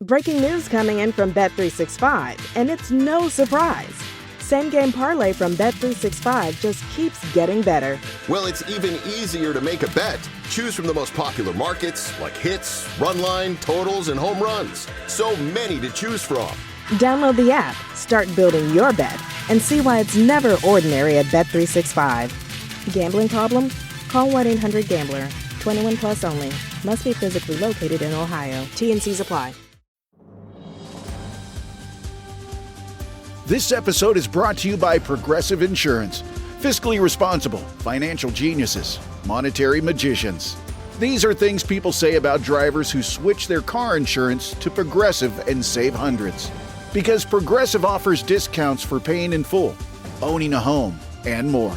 Breaking news coming in from Bet365, and it's no surprise. Same game parlay from Bet365 just keeps getting better. Well, it's even easier to make a bet. Choose from the most popular markets like hits, run line, totals, and home runs. So many to choose from. Download the app, start building your bet, and see why it's never ordinary at Bet365. Gambling problem? Call 1-800-GAMBLER. 21 plus only. Must be physically located in Ohio. T&Cs apply. This episode is brought to you by Progressive Insurance. Fiscally responsible, financial geniuses, monetary magicians. These are things people say about drivers who switch their car insurance to Progressive and save hundreds. Because Progressive offers discounts for paying in full, owning a home, and more.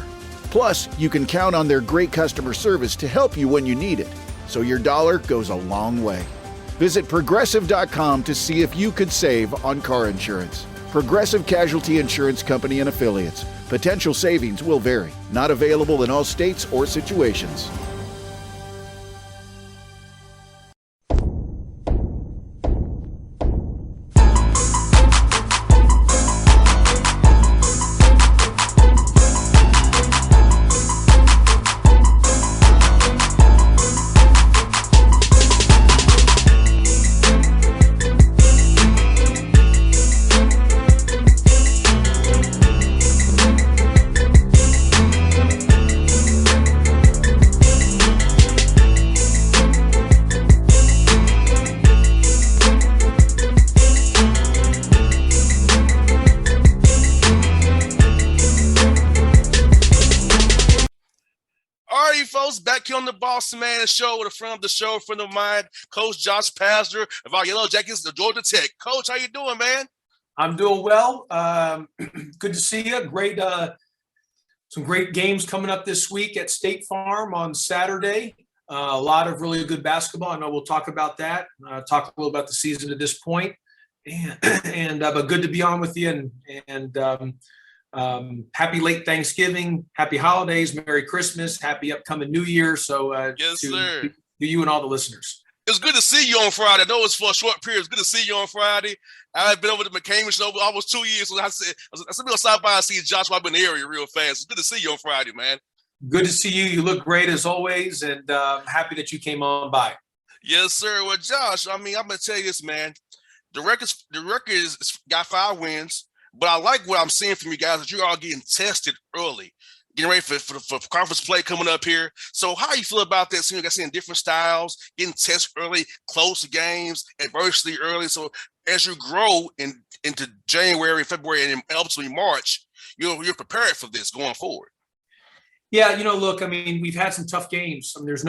Plus, you can count on their great customer service to help you when you need it, so your dollar goes a long way. Visit Progressive.com to see if you could save on car insurance. Progressive Casualty Insurance Company and Affiliates. Potential savings will vary. Not available in all states or situations. Back here on the Bossman show with a friend of the show, a friend of mine, Coach Josh Pastner of our Yellow Jackets, the Georgia Tech. Coach, how you doing, man? I'm doing well. Good to see you. Great, some great games coming up this week at State Farm on Saturday. A lot of really good basketball. I know we'll talk about that. Talk a little about the season at this point, but good to be on with you. Happy late Thanksgiving, happy holidays, Merry Christmas, happy upcoming New Year. So yes, sir. To you and all the listeners. It's good to see you on Friday. I know it's for a short period. It's good to see you on Friday. I've been over to McCain show for almost 2 years. So I said, I'll stop by and see Josh while I'm in the area real fast. It's good to see you on Friday, man. Good to see you. You look great as always, and happy that you came on by. Yes, sir. Well, Josh, I'm going to tell you this, man. The record is got 5 wins. But I like what I'm seeing from you guys that you're all getting tested early, getting ready for conference play coming up here. So how you feel about that? Seeing you guys seeing different styles, getting tested early, close games, adversity early. So as you grow into January, February, and ultimately March, you're prepared for this going forward. Yeah, look, I mean, we've had some tough games. I mean, there's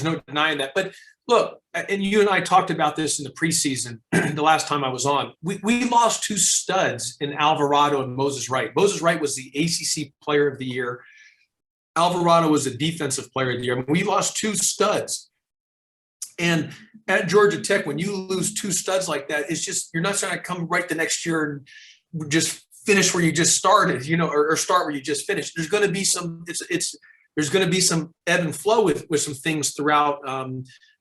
no denying that. But look, and you and I talked about this in the preseason, the last time I was on. We lost 2 studs in Alvarado and Moses Wright. Moses Wright was the ACC Player of the Year. Alvarado was the Defensive Player of the Year. I mean, we lost 2 studs. And at Georgia Tech, when you lose 2 studs like that, it's just you're not trying to come right the next year and just finish where you just started, or start where you just finished. There's going to be some there's going to be some ebb and flow with some things throughout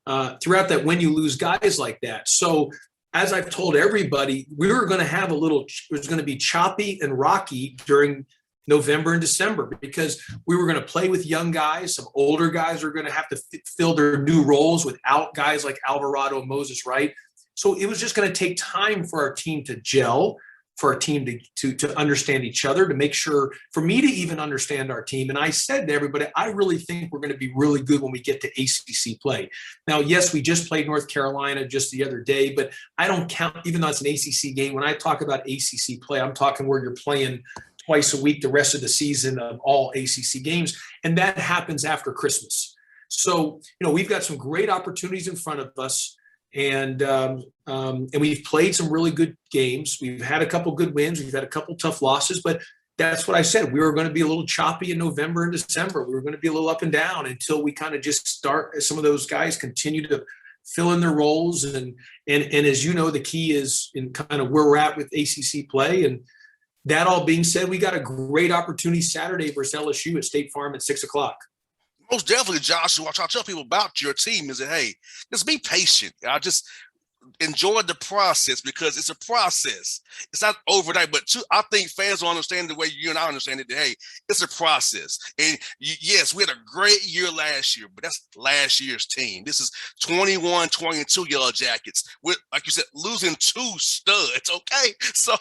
that when you lose guys like that. So as I've told everybody, it was going to be choppy and rocky during November and December because we were going to play with young guys. Some older guys are going to have to fill their new roles without guys like Alvarado and Moses Wright. So it was just going to take time for our team to gel, for our team to understand each other, to make sure, for me to even understand our team. And I said to everybody, I really think we're going to be really good when we get to ACC play. Now, yes, we just played North Carolina just the other day, but I don't count, even though it's an ACC game, when I talk about ACC play, I'm talking where you're playing twice a week the rest of the season of all ACC games. And that happens after Christmas. So, we've got some great opportunities in front of us. And we've played some really good games. We've had a couple good wins. We've had a couple tough losses, but that's what I said. We were going to be a little choppy in November and December. We were going to be a little up and down until we kind of just start, as some of those guys continue to fill in their roles. And as you know, the key is in kind of where we're at with ACC play. And that all being said, we got a great opportunity Saturday versus LSU at State Farm at 6:00. Most definitely, Josh. What I tell people about your team is that, hey, just be patient. enjoy the process, because it's a process. It's not overnight, but I think fans will understand the way you and I understand it. That, hey, it's a process. And yes, we had a great year last year, but that's last year's team. This is 21-22 Yellow Jackets with, like you said, losing 2 studs. Okay, so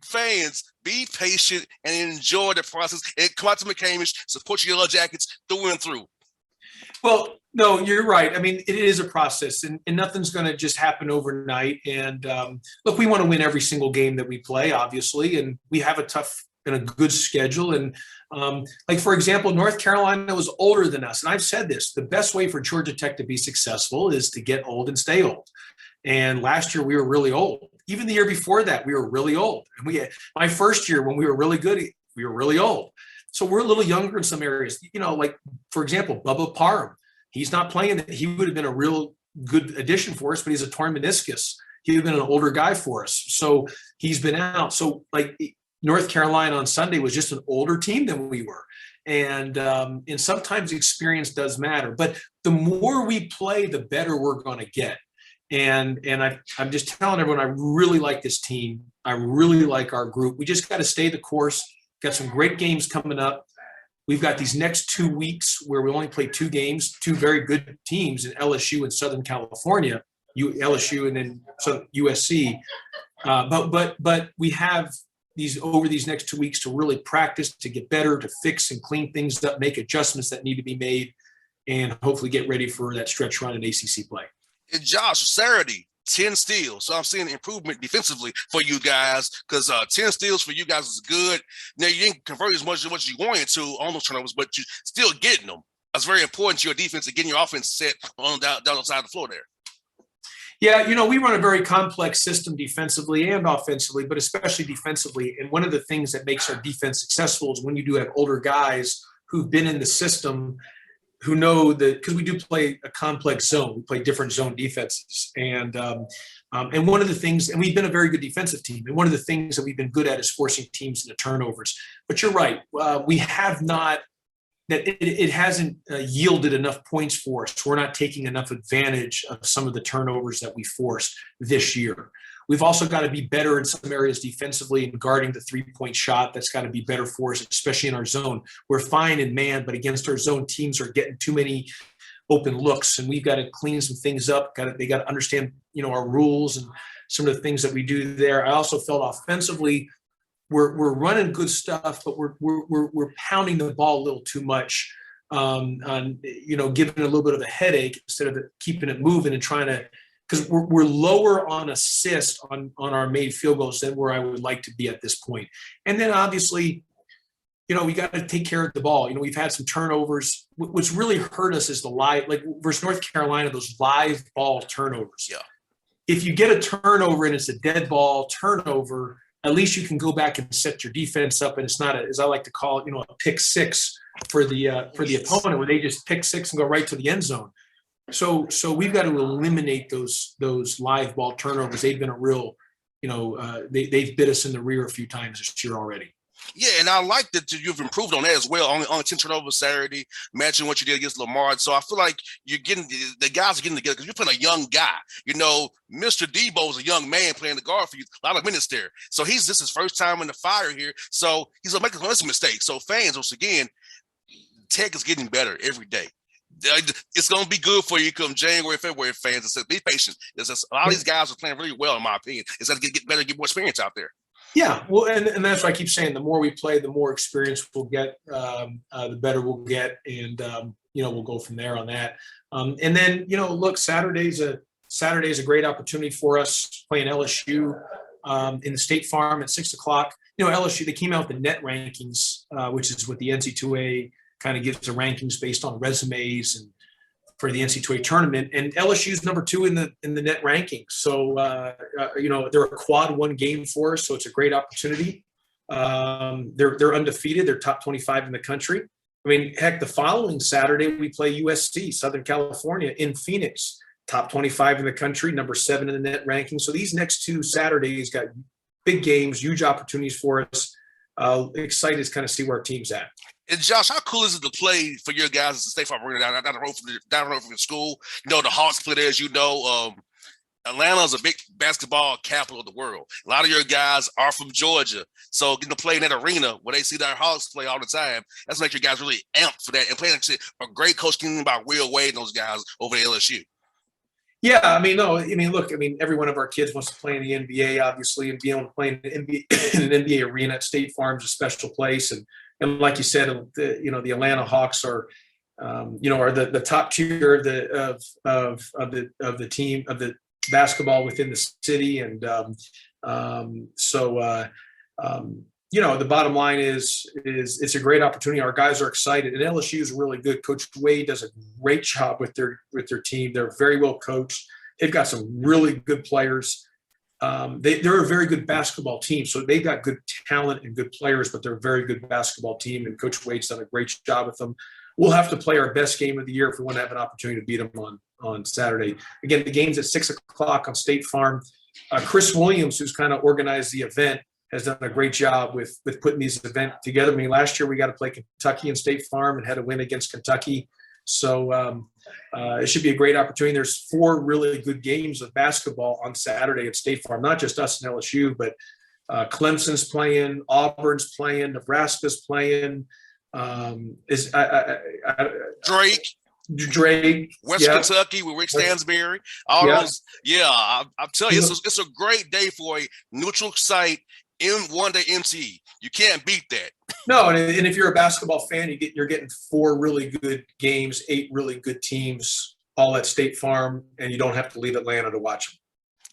fans, be patient and enjoy the process. And come out to McCamish, support your Yellow Jackets through and through. Well, no, you're right. I mean, it is a process, and nothing's going to just happen overnight. And look, we want to win every single game that we play, obviously, and we have a tough and a good schedule. And like, for example, North Carolina was older than us. And I've said this, the best way for Georgia Tech to be successful is to get old and stay old. And last year we were really old. Even the year before that, we were really old. And my first year when we were really good, we were really old. So we're a little younger in some areas, like, for example, Bubba Parham. He's not playing. He would have been a real good addition for us, but he's a torn meniscus. He would have been an older guy for us. So he's been out. So, like, North Carolina on Sunday was just an older team than we were. And sometimes experience does matter. But the more we play, the better we're going to get. And I'm just telling everyone, I really like this team. I really like our group. We just got to stay the course. Got some great games coming up. We've got these next 2 weeks where we only play 2 games, 2 very good teams in LSU and Southern California, LSU and then USC. But we have these next 2 weeks to really practice, to get better, to fix and clean things up, make adjustments that need to be made, and hopefully get ready for that stretch run in ACC play. And Josh, Saturday, 10 steals. So I'm seeing improvement defensively for you guys, because 10 steals for you guys is good. Now, you didn't convert as much as what you wanted to on those turnovers, but you're still getting them. That's very important to your defense and getting your offense set on down the side of the floor there. Yeah, we run a very complex system defensively and offensively, but especially defensively. And one of the things that makes our defense successful is when you do have older guys who've been in the system, who know that, because we do play a complex zone. We play different zone defenses. And one of the things, and we've been a very good defensive team, and one of the things that we've been good at is forcing teams into turnovers. But you're right. We have not, that it hasn't yielded enough points for us. We're not taking enough advantage of some of the turnovers that we forced this year. We've also got to be better in some areas defensively and guarding the 3-point shot. That's got to be better for us, especially in our zone. We're fine in man, but against our zone, teams are getting too many open looks, and we've got to clean some things up. They got to understand, our rules and some of the things that we do there. I also felt offensively, we're running good stuff, but we're pounding the ball a little too much, on giving it a little bit of a headache instead of keeping it moving and trying to. Because we're lower on assist on our made field goals than where I would like to be at this point. And then obviously, we got to take care of the ball. We've had some turnovers. What's really hurt us is the live, like versus North Carolina, those live ball turnovers. Yeah. If you get a turnover and it's a dead ball turnover, at least you can go back and set your defense up, and it's not as I like to call it, a pick six for the opponent, where they just pick six and go right to the end zone. So we've got to eliminate those live ball turnovers. They've been a real, they've bit us in the rear a few times this year already. Yeah, and I like that you've improved on that as well. On 10 turnovers Saturday, matching what you did against Lamar. So I feel like you're getting the guys are getting together because you're playing a young guy. Mr. Debo is a young man playing the guard for you, a lot of minutes there. So this is his first time in the fire here. So he's gonna make some mistakes. So fans, once again, Tech is getting better every day. It's going to be good for you come January, February, fans. It's be patient. A lot of these guys are playing really well, in my opinion. It's got to get better, get more experience out there. Yeah, well, and that's why I keep saying the more we play, the more experience we'll get, the better we'll get, and we'll go from there on that. And then look, Saturday's a great opportunity for us playing LSU in the State Farm at 6:00. LSU, they came out with the net rankings, which is what the NC2A kind of gives the rankings based on resumes and for the NC2A tournament. And LSU's number 2 in the net rankings. So, they're a quad 1 game for us. So it's a great opportunity. They're undefeated. They're top 25 in the country. I mean, heck, the following Saturday, we play USC, Southern California in Phoenix, top 25 in the country, number 7 in the net ranking. So these next 2 Saturdays got big games, huge opportunities for us. Excited to kind of see where our team's at. And Josh, how cool is it to play for your guys at the State Farm Arena down the road from the school? The Hawks play there, as you know. Atlanta is a big basketball capital of the world. A lot of your guys are from Georgia. So getting to play in that arena where they see their Hawks play all the time, that's make your guys really amped for that. And playing a great coach about Will Wade and those guys over at LSU. Yeah, I mean, no, I mean, look, I mean, every one of our kids wants to play in the NBA, obviously, and be able to play in an NBA arena at State Farm is a special place. And like you said, the Atlanta Hawks are, are the top tier of the team of the basketball within the city. And the bottom line is it's a great opportunity. Our guys are excited, and LSU is really good. Coach Wade does a great job with their team. They're very well coached. They've got some really good players. They're a very good basketball team. So they've got good talent and good players, but they're a very good basketball team. And Coach Wade's done a great job with them. We'll have to play our best game of the year if we want to have an opportunity to beat them on Saturday. Again, the game's at 6:00 on State Farm. Chris Williams, who's kind of organized the event, has done a great job with putting these events together. I mean, last year we got to play Kentucky and State Farm and had a win against Kentucky. So it should be a great opportunity. There's 4 really good games of basketball on Saturday at State Farm, not just us and LSU, but Clemson's playing, Auburn's playing, Nebraska's playing. Drake, West Kentucky with Rick Stansbury, all those. Yeah, I'm telling you, it's a great day for a neutral site in one-day MT. You can't beat that. No, and if you're a basketball fan, you're getting 4 really good games, 8 really good teams, all at State Farm, and you don't have to leave Atlanta to watch them.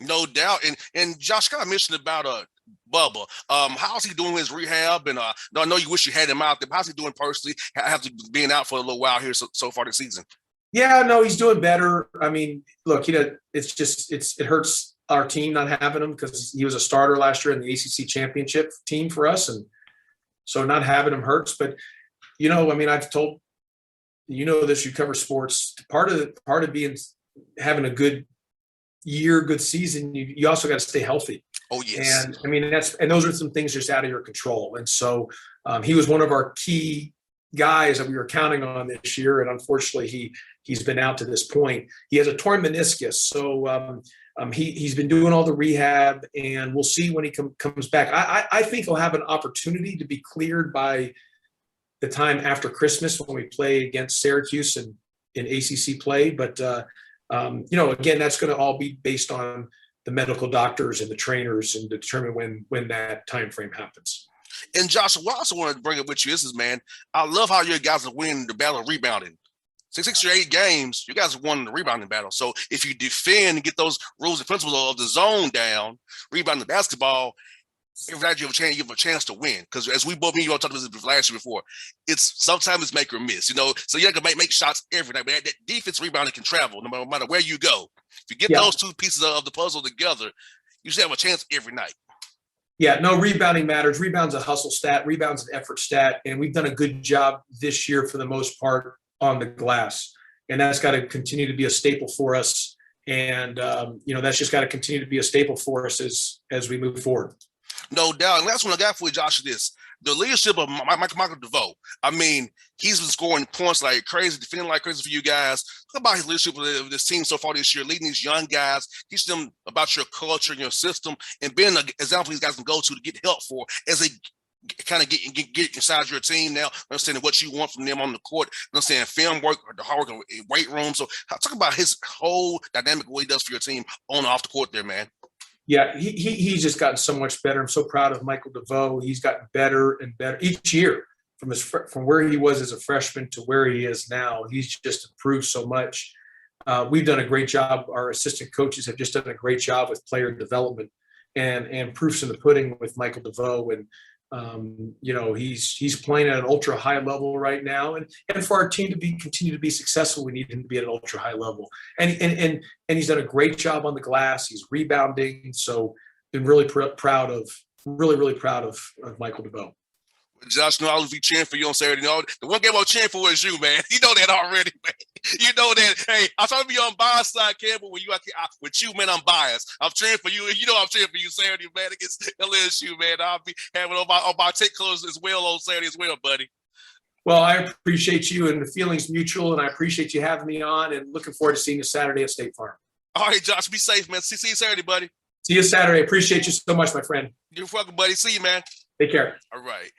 No doubt. And Josh kind of mentioned about Bubba. How's he doing his rehab? And I know you wish you had him out there, but how's he doing personally? After being out for a little while here so far this season. Yeah, no, he's doing better. I mean, look, it hurts our team not having him because he was a starter last year in the ACC championship team for us, and so not having him hurts. But I mean, I've told this. You cover sports. Part of having a good year, good season, you also got to stay healthy. Oh yes. And I mean, those are some things just out of your control. And so he was one of our key guys that we were counting on this year. And unfortunately he's been out to this point. He has a torn meniscus. So he's been doing all the rehab, and we'll see when he comes back. I think he'll have an opportunity to be cleared by the time after Christmas when we play against Syracuse in ACC play. But, again, that's going to all be based on the medical doctors and the trainers and determine when that time frame happens. And Josh, what I also want to bring up with you is, man, I love how your guys are winning the battle of rebounding. 6 or 8 games, you guys have won the rebounding battle. So if you defend and get those rules and principles of the zone down, rebounding the basketball, every night you have a chance to win. Because as we both, you all talked about this last year before, sometimes it's make or miss, So you have to make shots every night. But that defense rebounding can travel no matter where you go. If you get those 2 pieces of the puzzle together, you should have a chance every night. Yeah, no, rebounding matters. Rebound's a hustle stat. Rebound's an effort stat. And we've done a good job this year for the most part on the glass. And that's got to continue to be a staple for us. And, that's just got to continue to be a staple for us as we move forward. No doubt. And last one I got for you, Josh, is this. The leadership of Michael DeVoe. I mean, he's been scoring points like crazy, defending like crazy for you guys. Talk about his leadership of this team so far this year, leading these young guys, teach them about your culture and your system, and being an example these guys can go to get help for as they kind of get inside your team now, understanding what you want from them on the court, understanding film work, or the hard work in weight room. So talk about his whole dynamic, what he does for your team on and off the court there, man. Yeah, he's just gotten so much better. I'm so proud of Michael DeVoe. He's gotten better and better each year from where he was as a freshman to where he is now. He's just improved so much. We've done a great job. Our assistant coaches have just done a great job with player development and proofs in the pudding with Michael DeVoe. And he's playing at an ultra high level right now, and for our team to continue to be successful, we need him to be at an ultra high level. And he's done a great job on the glass. He's rebounding, so been really proud of Michael DeVoe. Josh, I'll be cheering for you on Saturday. The one game I'm cheering for is you, man. You know that already, man. You know that. Hey, I'm trying to be on biased side, Campbell. With you, man, I'm biased. I'm cheering for you. You know I'm cheering for you Saturday, man, against LSU, man. I'll be having on my take colors as well on Saturday as well, buddy. Well, I appreciate you, and the feeling's mutual, and I appreciate you having me on, and looking forward to seeing you Saturday at State Farm. All right, Josh, be safe, man. See you Saturday, buddy. See you Saturday. Appreciate you so much, my friend. You're welcome, buddy. See you, man. Take care. All right.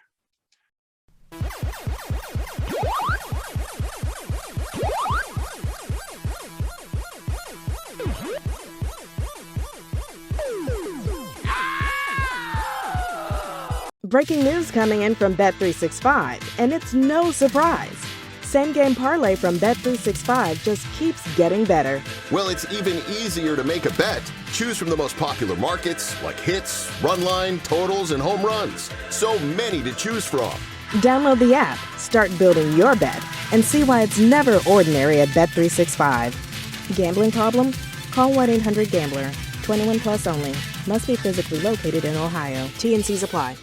Breaking news coming in from Bet365, and it's no surprise. Same game parlay from Bet365 just keeps getting better. Well, it's even easier to make a bet. Choose from the most popular markets like hits, run line, totals, and home runs. So many to choose from. Download the app, start building your bet, and see why it's never ordinary at Bet365. Gambling problem? Call 1-800-GAMBLER. 21 plus only. Must be physically located in Ohio. T&Cs apply.